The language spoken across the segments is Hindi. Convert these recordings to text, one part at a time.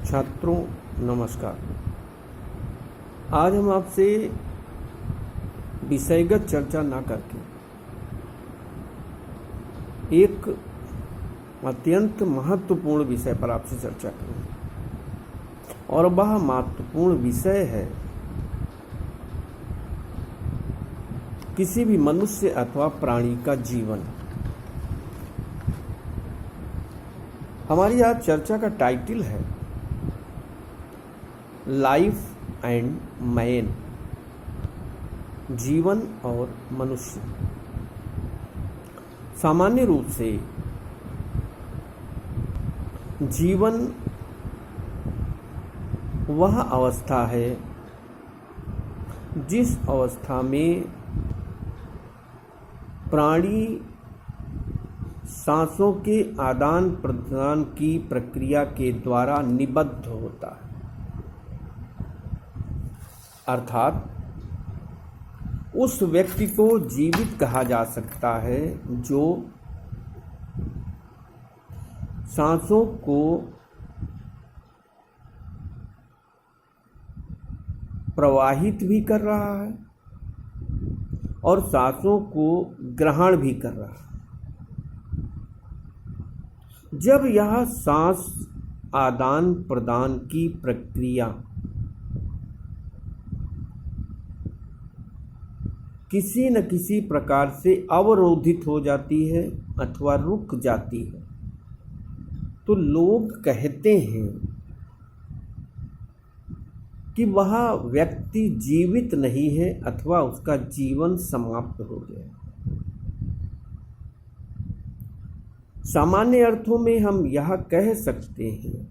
छात्रों नमस्कार। आज हम आपसे विषयगत चर्चा ना करके एक अत्यंत महत्वपूर्ण विषय पर आपसे चर्चा करेंगे और वह महत्वपूर्ण विषय है किसी भी मनुष्य अथवा प्राणी का जीवन। हमारी आज चर्चा का टाइटल है लाइफ एंड मैन, जीवन और मनुष्य। सामान्य रूप से जीवन वह अवस्था है जिस अवस्था में प्राणी सांसों के आदान प्रदान की प्रक्रिया के द्वारा निबद्ध होता है, अर्थात उस व्यक्ति को जीवित कहा जा सकता है जो सांसों को प्रवाहित भी कर रहा है और सांसों को ग्रहण भी कर रहा है। जब यह सांस आदान प्रदान की प्रक्रिया किसी न किसी प्रकार से अवरोधित हो जाती है अथवा रुक जाती है तो लोग कहते हैं कि वह व्यक्ति जीवित नहीं है अथवा उसका जीवन समाप्त हो गया। सामान्य अर्थों में हम यह कह सकते हैं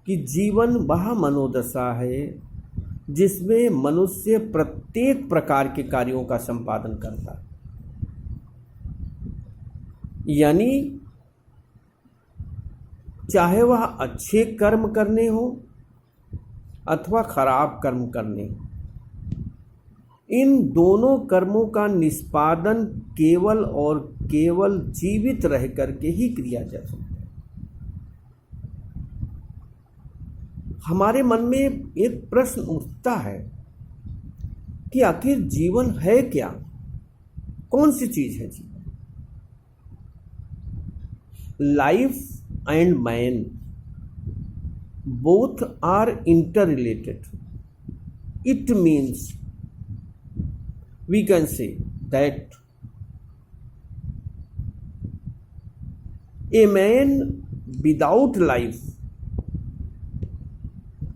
कि जीवन वह मनोदशा है जिसमें मनुष्य प्रत्येक प्रकार के कार्यों का संपादन करता है, यानी चाहे वह अच्छे कर्म करने हो अथवा खराब कर्म करने हो, इन दोनों कर्मों का निष्पादन केवल और केवल जीवित रह करके ही किया जा सकता है। हमारे मन में एक प्रश्न उठता है कि आखिर जीवन है क्या, कौन सी चीज है जीवन। Life and man both are interrelated. It means we can say that a man without life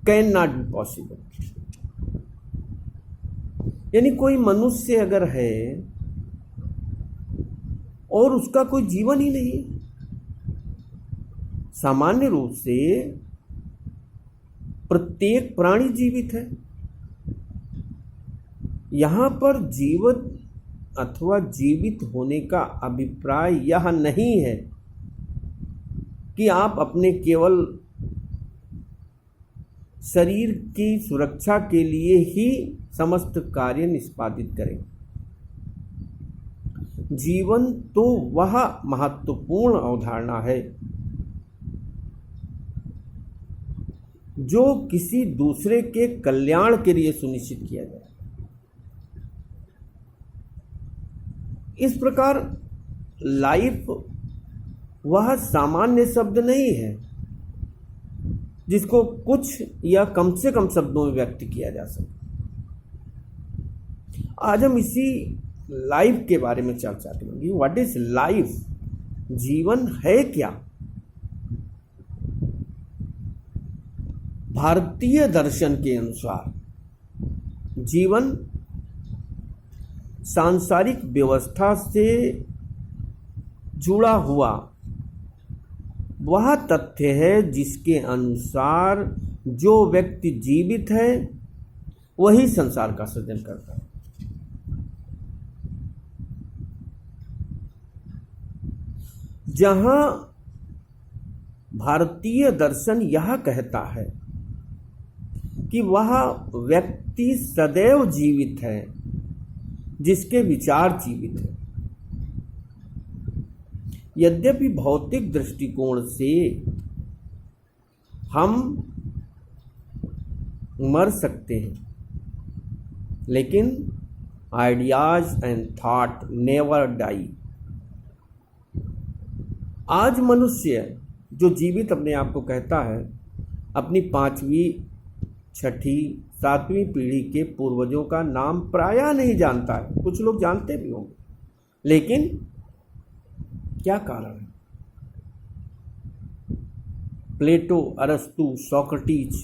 cannot be possible। यानी कोई मनुष्य अगर है और उसका कोई जीवन ही नहीं है। सामान्य रूप से प्रत्येक प्राणी जीवित है। यहाँ पर जीवित अथवा जीवित होने का अभिप्राय यह नहीं है कि आप अपने केवल शरीर की सुरक्षा के लिए ही समस्त कार्य निष्पादित करें। जीवन तो वह महत्वपूर्ण अवधारणा है जो किसी दूसरे के कल्याण के लिए सुनिश्चित किया जाए। इस प्रकार लाइफ वह सामान्य शब्द नहीं है जिसको कुछ या कम से कम शब्दों में व्यक्त किया जा सके। आज हम इसी लाइफ के बारे में चर्चा करेंगे। व्हाट इज लाइफ, जीवन है क्या। भारतीय दर्शन के अनुसार जीवन सांसारिक व्यवस्था से जुड़ा हुआ वह तथ्य है जिसके अनुसार जो व्यक्ति जीवित है वही संसार का सृजन करता है। जहां भारतीय दर्शन यह कहता है कि वह व्यक्ति सदैव जीवित है जिसके विचार जीवित है। यद्यपि भौतिक दृष्टिकोण से हम मर सकते हैं, लेकिन ideas and thought never die. आज मनुष्य जो जीवित अपने आप को कहता है, अपनी 5वीं, 6ठी, 7वीं पीढ़ी के पूर्वजों का नाम प्रायः नहीं जानता है। कुछ लोग जानते भी होंगे, लेकिन क्या कारण है? प्लेटो, अरस्तु, सोक्रेटिस,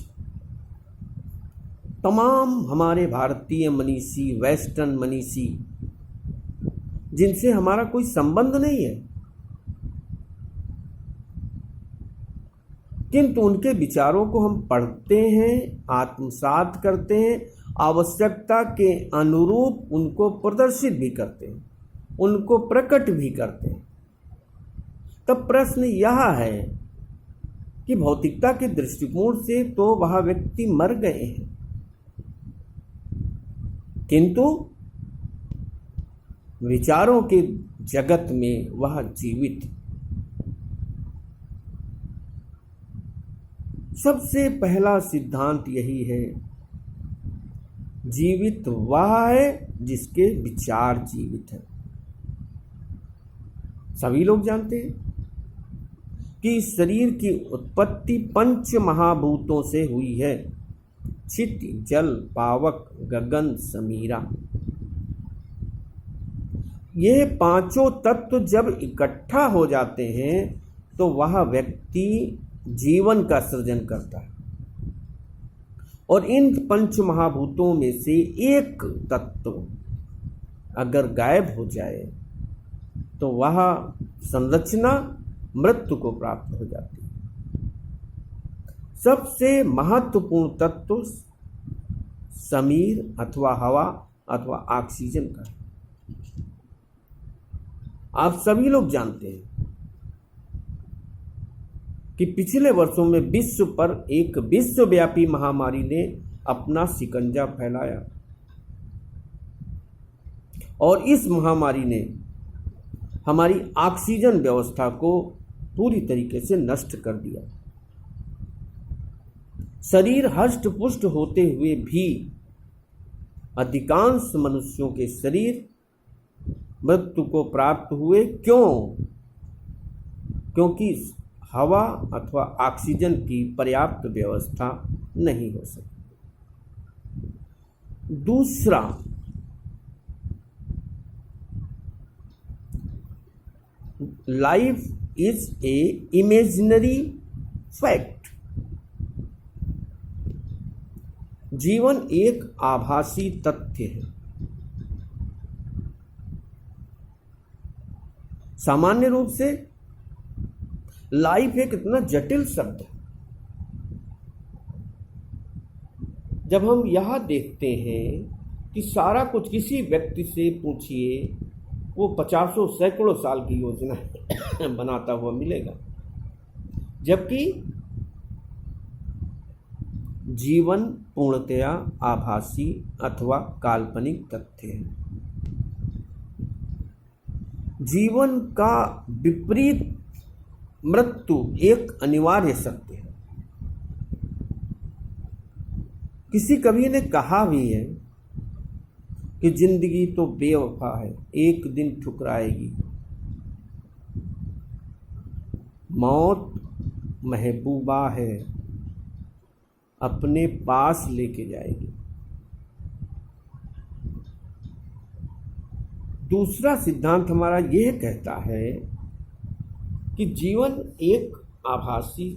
तमाम हमारे भारतीय मनीषी, वेस्टर्न मनीषी, जिनसे हमारा कोई संबंध नहीं है, किंतु उनके विचारों को हम पढ़ते हैं, आत्मसात करते हैं, आवश्यकता के अनुरूप उनको प्रदर्शित भी करते हैं, उनको प्रकट भी करते हैं। तब प्रश्न यह है कि भौतिकता के दृष्टिकोण से तो वह व्यक्ति मर गए हैं, किंतु विचारों के जगत में वह जीवित। सबसे पहला सिद्धांत यही है, जीवित वह है जिसके विचार जीवित हैं। सभी लोग जानते हैं कि शरीर की उत्पत्ति 5 महाभूतों से हुई है, क्षिति, जल, पावक, गगन, समीरा। ये 5 तत्व जब इकट्ठा हो जाते हैं तो वह व्यक्ति जीवन का सृजन करता है। और इन 5 महाभूतों में से एक तत्व अगर गायब हो जाए तो वह संरचना मृत्यु को प्राप्त हो जाती है। सबसे महत्वपूर्ण तत्व समीर अथवा हवा अथवा ऑक्सीजन का है। आप सभी लोग जानते हैं कि पिछले वर्षों में विश्व पर एक विश्वव्यापी महामारी ने अपना शिकंजा फैलाया और इस महामारी ने हमारी ऑक्सीजन व्यवस्था को पूरी तरीके से नष्ट कर दिया। शरीर हष्ट पुष्ट होते हुए भी अधिकांश मनुष्यों के शरीर मृत्यु को प्राप्त हुए। क्यों? क्योंकि हवा अथवा ऑक्सीजन की पर्याप्त व्यवस्था नहीं हो सकी। दूसरा, life is a imaginary fact. जीवन एक आभासी तथ्य है। सामान्य रूप से लाइफ एक इतना जटिल शब्द है। जब हम यह देखते हैं कि सारा कुछ किसी व्यक्ति से पूछिए, वो 50 सैकड़ों साल की योजना बनाता हुआ मिलेगा, जबकि जीवन पूर्णतया आभासी अथवा काल्पनिक तथ्य है। जीवन का विपरीत मृत्यु एक अनिवार्य सत्य है। किसी कवि ने कहा भी है कि जिंदगी तो बेवफा है, एक दिन ठुकराएगी। मौत महबूबा है, अपने पास लेके जाएगी। दूसरा सिद्धांत हमारा यह कहता है कि जीवन एक आभासी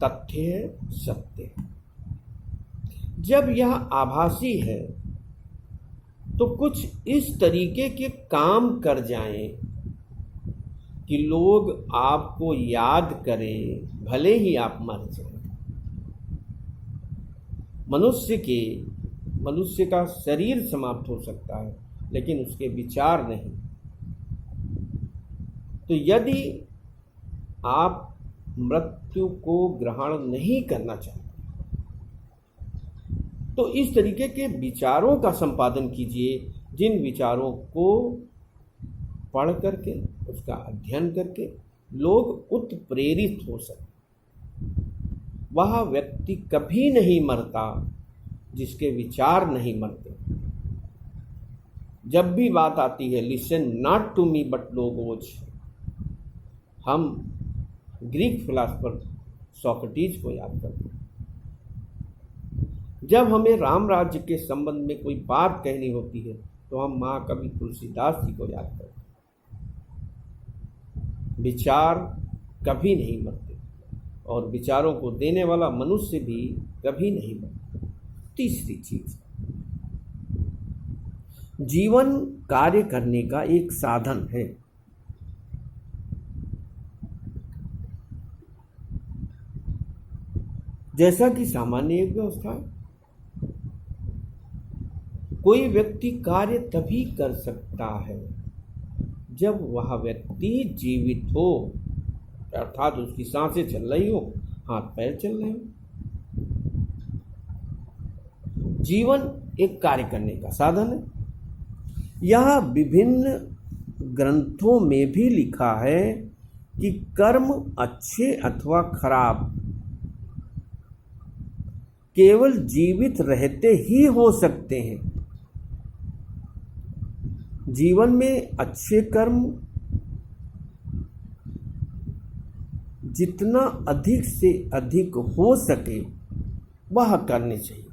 तथ्य है, सत्य है। जब यह आभासी है तो कुछ इस तरीके के काम कर जाएं कि लोग आपको याद करें, भले ही आप मर जाएं। मनुष्य का शरीर समाप्त हो सकता है, लेकिन उसके विचार नहीं। तो यदि आप मृत्यु को ग्रहण नहीं करना चाहते तो इस तरीके के विचारों का संपादन कीजिए, जिन विचारों को पढ़ करके, उसका अध्ययन करके लोग उत्प्रेरित हो सके। वह व्यक्ति कभी नहीं मरता जिसके विचार नहीं मरते। जब भी बात आती है listen not to me but logos, हम ग्रीक फिलासफर सोक्रेटिस को याद करते हैं। जब हमें राम राज्य के संबंध में कोई बात कहनी होती है तो हम महाकवि तुलसीदास जी को याद करते हैं। विचार कभी नहीं मरते और विचारों को देने वाला मनुष्य भी कभी नहीं मरता। तीसरी चीज, जीवन कार्य करने का एक साधन है। जैसा कि सामान्य एक व्यवस्था है, कोई व्यक्ति कार्य तभी कर सकता है जब वह व्यक्ति जीवित हो, अर्थात उसकी सांसें चल रही हो, हाथ पैर चल रहे हो। जीवन एक कार्य करने का साधन है। यह विभिन्न ग्रंथों में भी लिखा है कि कर्म अच्छे अथवा खराब केवल जीवित रहते ही हो सकते हैं। जीवन में अच्छे कर्म जितना अधिक से अधिक हो सके वह करने चाहिए।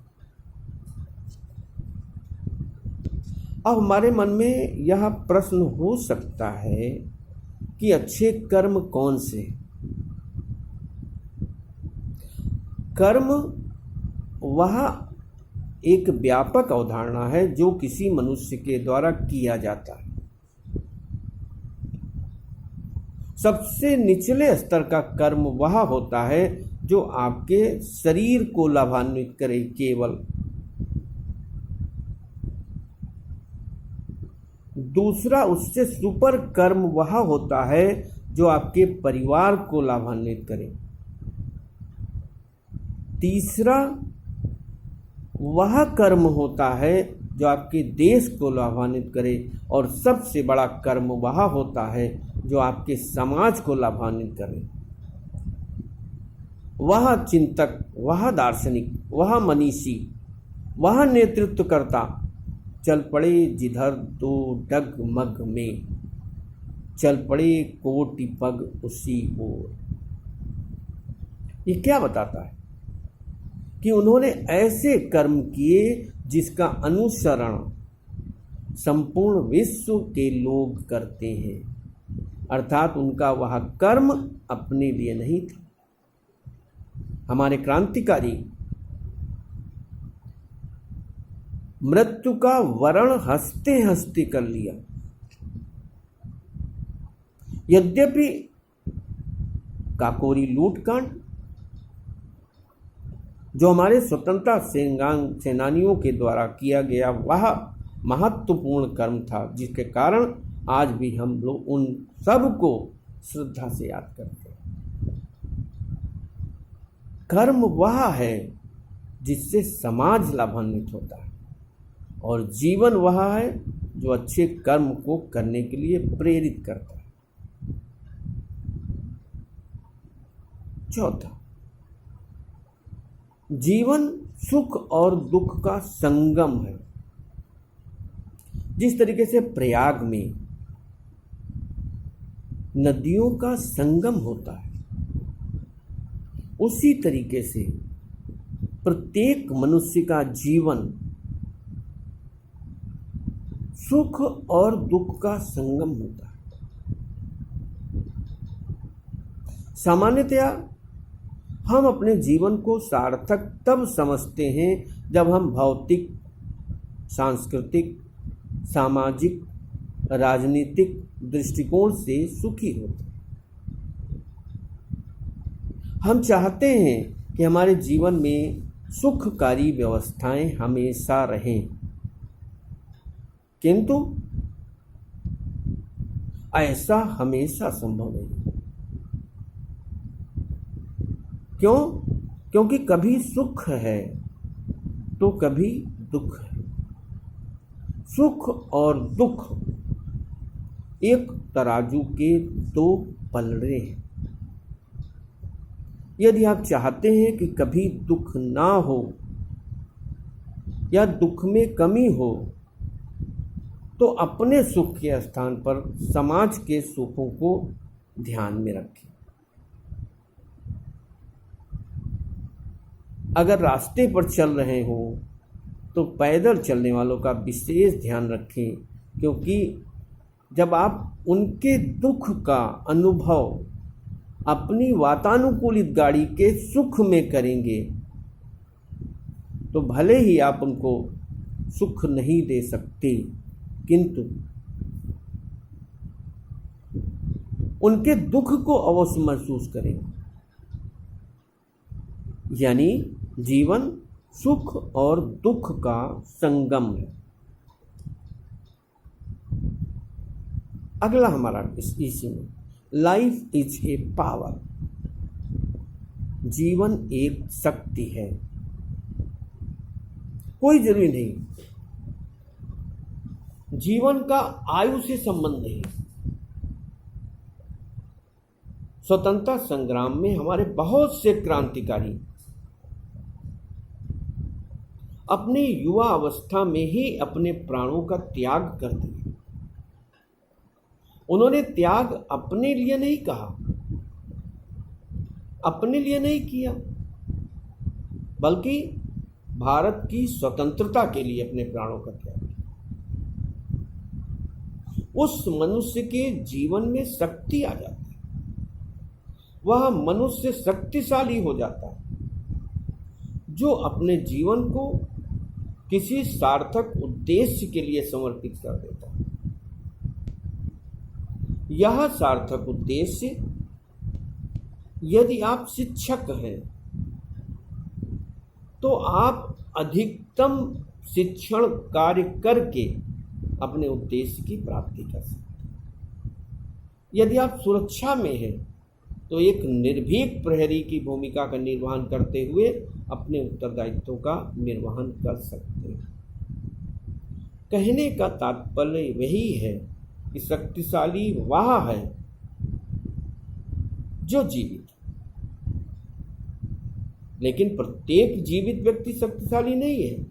अब हमारे मन में यह प्रश्न हो सकता है कि अच्छे कर्म कौन से? कर्म वह एक व्यापक अवधारणा है जो किसी मनुष्य के द्वारा किया जाता है। सबसे निचले स्तर का कर्म वह होता है जो आपके शरीर को लाभान्वित करे केवल। दूसरा, उससे सुपर कर्म वह होता है जो आपके परिवार को लाभान्वित करे। तीसरा, वह कर्म होता है जो आपके देश को लाभान्वित करे। और सबसे बड़ा कर्म वह होता है जो आपके समाज को लाभान्वित करे। वह चिंतक, वह दार्शनिक, वह मनीषी, वह नेतृत्वकर्ता चल पड़े जिधर दो डगमग में, चल पड़े कोटि पग उसी ओर। ये क्या बताता है? कि उन्होंने ऐसे कर्म किए जिसका अनुसरण संपूर्ण विश्व के लोग करते हैं, अर्थात उनका वह कर्म अपने लिए नहीं था। हमारे क्रांतिकारी मृत्यु का वरण हंसते हंसते कर लिया। यद्यपि काकोरी लूटकांड जो हमारे स्वतंत्रता सेनानियों के द्वारा किया गया वह महत्वपूर्ण कर्म था, जिसके कारण आज भी हम लोग उन सब को श्रद्धा से याद करते हैं। कर्म वह है जिससे समाज लाभान्वित होता है और जीवन वह है जो अच्छे कर्म को करने के लिए प्रेरित करता है। चौथा, जीवन सुख और दुख का संगम है। जिस तरीके से प्रयाग में नदियों का संगम होता है, उसी तरीके से प्रत्येक मनुष्य का जीवन सुख और दुख का संगम होता है। सामान्यतया हम अपने जीवन को सार्थक तब समझते हैं जब हम भौतिक, सांस्कृतिक, सामाजिक, राजनीतिक दृष्टिकोण से सुखी होते हैं। हम चाहते हैं कि हमारे जीवन में सुखकारी व्यवस्थाएं हमेशा रहें, किंतु ऐसा हमेशा संभव नहीं। क्यों? क्योंकि कभी सुख है तो कभी दुख है। सुख और दुख एक तराजू के दो पलड़े हैं। यदि आप चाहते हैं कि कभी दुख ना हो या दुख में कमी हो, तो अपने सुख के स्थान पर समाज के सुखों को ध्यान में रखें। अगर रास्ते पर चल रहे हो तो पैदल चलने वालों का विशेष ध्यान रखें, क्योंकि जब आप उनके दुख का अनुभव अपनी वातानुकूलित गाड़ी के सुख में करेंगे तो भले ही आप उनको सुख नहीं दे सकते, किंतु उनके दुख को अवश्य महसूस करेंगे। यानी जीवन सुख और दुख का संगम है। अगला हमारा इसी में, लाइफ इज ए पावर, जीवन एक शक्ति है। कोई जरूरी नहीं जीवन का आयु से संबंध है। स्वतंत्रता संग्राम में हमारे बहुत से क्रांतिकारी अपनी युवा अवस्था में ही अपने प्राणों का त्याग कर दिए। उन्होंने त्याग अपने लिए नहीं कहा, अपने लिए नहीं किया, बल्कि भारत की स्वतंत्रता के लिए अपने प्राणों का त्याग किया। उस मनुष्य के जीवन में शक्ति आ जाती है, वह मनुष्य शक्तिशाली हो जाता है जो अपने जीवन को किसी सार्थक उद्देश्य के लिए समर्पित कर देता है। यह सार्थक उद्देश्य, यदि आप शिक्षक हैं तो आप अधिकतम शिक्षण कार्य करके अपने उद्देश्य की प्राप्ति कर सकते हैं। यदि आप सुरक्षा में हैं तो एक निर्भीक प्रहरी की भूमिका का निर्वहन करते हुए अपने उत्तरदायित्वों का निर्वहन कर सकते हैं। कहने का तात्पर्य वही है कि शक्तिशाली वह है जो जीवित, लेकिन प्रत्येक जीवित व्यक्ति शक्तिशाली नहीं है।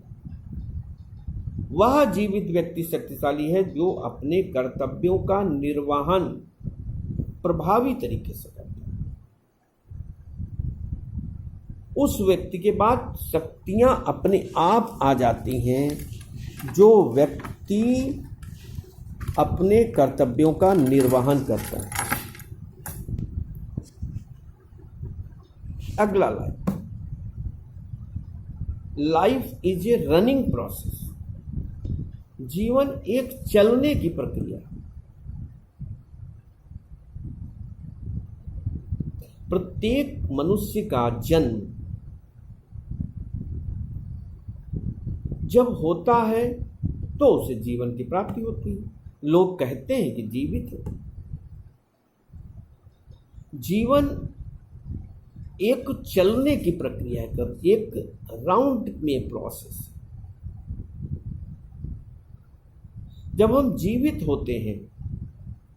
वह जीवित व्यक्ति शक्तिशाली है जो अपने कर्तव्यों का निर्वहन प्रभावी तरीके से करता है। उस व्यक्ति के बाद शक्तियां अपने आप आ जाती हैं जो व्यक्ति अपने कर्तव्यों का निर्वहन करता है। अगला life is a running process, जीवन एक चलने की प्रक्रिया है। प्रत्येक मनुष्य का जन्म जब होता है तो उसे जीवन की प्राप्ति होती है। लोग कहते हैं कि जीवित है। जीवन एक चलने की प्रक्रिया है, एक राउंड में प्रोसेस। जब हम जीवित होते हैं,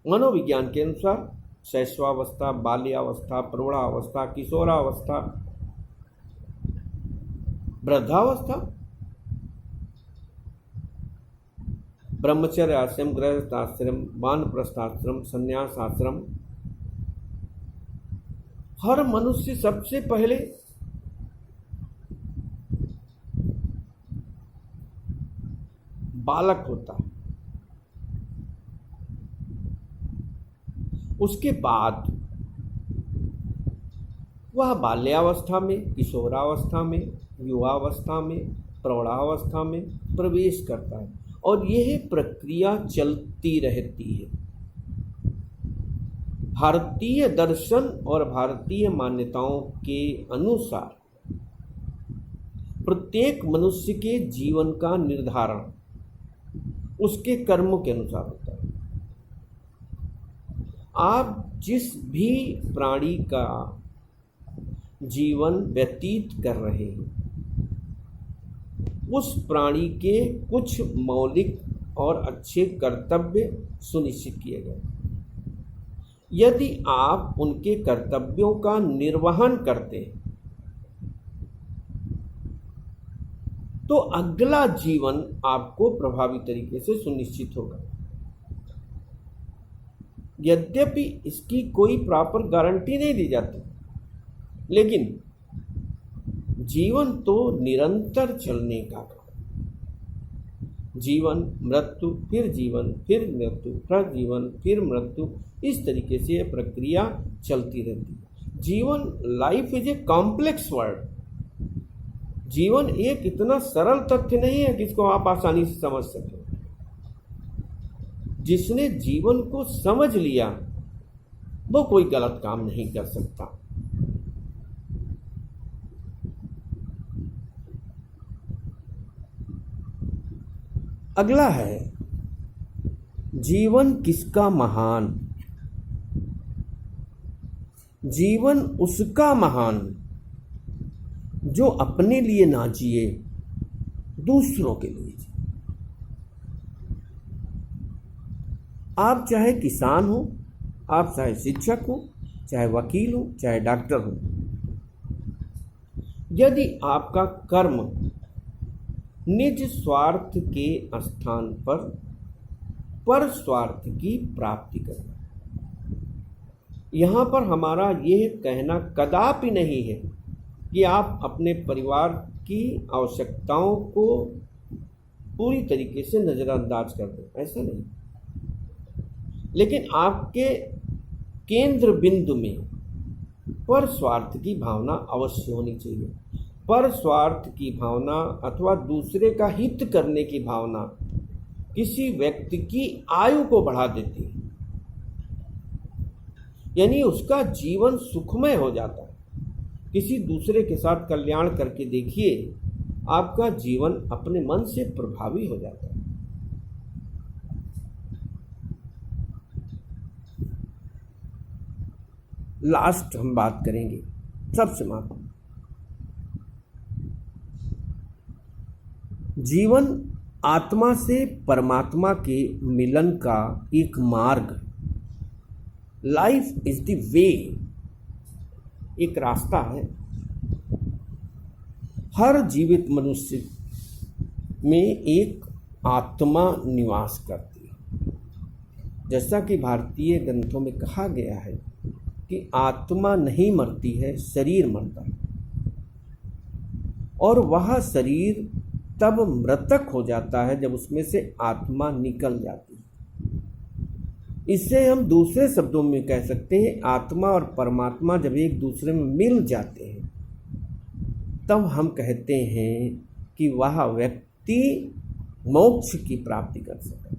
मनोविज्ञान के अनुसार शैशवावस्था, बाल्यावस्था, प्रौढ़ावस्था, किशोरावस्था, वृद्धावस्था, ब्रह्मचर्य आश्रम, गृहस्थ आश्रम, वानप्रस्थ आश्रम, संन्यास आश्रम, हर मनुष्य सबसे पहले बालक होता है। उसके बाद वह बाल्यावस्था में, किशोरावस्था में, युवावस्था में, प्रौढ़ावस्था में प्रवेश करता है और यह प्रक्रिया चलती रहती है। भारतीय दर्शन और भारतीय मान्यताओं के अनुसार प्रत्येक मनुष्य के जीवन का निर्धारण उसके कर्मों के अनुसार होता है। आप जिस भी प्राणी का जीवन व्यतीत कर रहे हैं, उस प्राणी के कुछ मौलिक और अच्छे कर्तव्य सुनिश्चित किए गए। यदि आप उनके कर्तव्यों का निर्वहन करते हैं तो अगला जीवन आपको प्रभावी तरीके से सुनिश्चित होगा। यद्यपि इसकी कोई प्रॉपर गारंटी नहीं दी जाती, लेकिन जीवन तो निरंतर चलने का काम। जीवन मृत्यु फिर जीवन फिर मृत्यु फिर जीवन फिर मृत्यु, इस तरीके से यह प्रक्रिया चलती रहती है। जीवन, life is a complex word. जीवन एक इतना सरल तथ्य नहीं है कि इसको आप आसानी से समझ सकें। जिसने जीवन को समझ लिया वो कोई गलत काम नहीं कर सकता। अगला है जीवन किसका महान। जीवन उसका महान जो अपने लिए ना जिए, दूसरों के लिए जिए। आप चाहे किसान हो, आप चाहे शिक्षक हो, चाहे वकील हो, चाहे डॉक्टर हो, यदि आपका कर्म निज स्वार्थ के स्थान पर स्वार्थ की प्राप्ति करना, यहाँ पर हमारा यह कहना कदापि नहीं है कि आप अपने परिवार की आवश्यकताओं को पूरी तरीके से नज़रअंदाज कर दें, ऐसा नहीं। लेकिन आपके केंद्र बिंदु में पर स्वार्थ की भावना अवश्य होनी चाहिए। पर स्वार्थ की भावना अथवा दूसरे का हित करने की भावना किसी व्यक्ति की आयु को बढ़ा देती है, यानी उसका जीवन सुखमय हो जाता है। किसी दूसरे के साथ कल्याण करके देखिए, आपका जीवन अपने मन से प्रभावी हो जाता है। लास्ट हम बात करेंगे सबसे महत्वपूर्ण, जीवन आत्मा से परमात्मा के मिलन का एक मार्ग। लाइफ इज द वे, एक रास्ता है। हर जीवित मनुष्य में एक आत्मा निवास करती है। जैसा कि भारतीय ग्रंथों में कहा गया है कि आत्मा नहीं मरती है, शरीर मरता है, और वह शरीर तब मृतक हो जाता है जब उसमें से आत्मा निकल जाती है। इससे हम दूसरे शब्दों में कह सकते हैं, आत्मा और परमात्मा जब एक दूसरे में मिल जाते हैं तब हम कहते हैं कि वह व्यक्ति मोक्ष की प्राप्ति कर सकता है।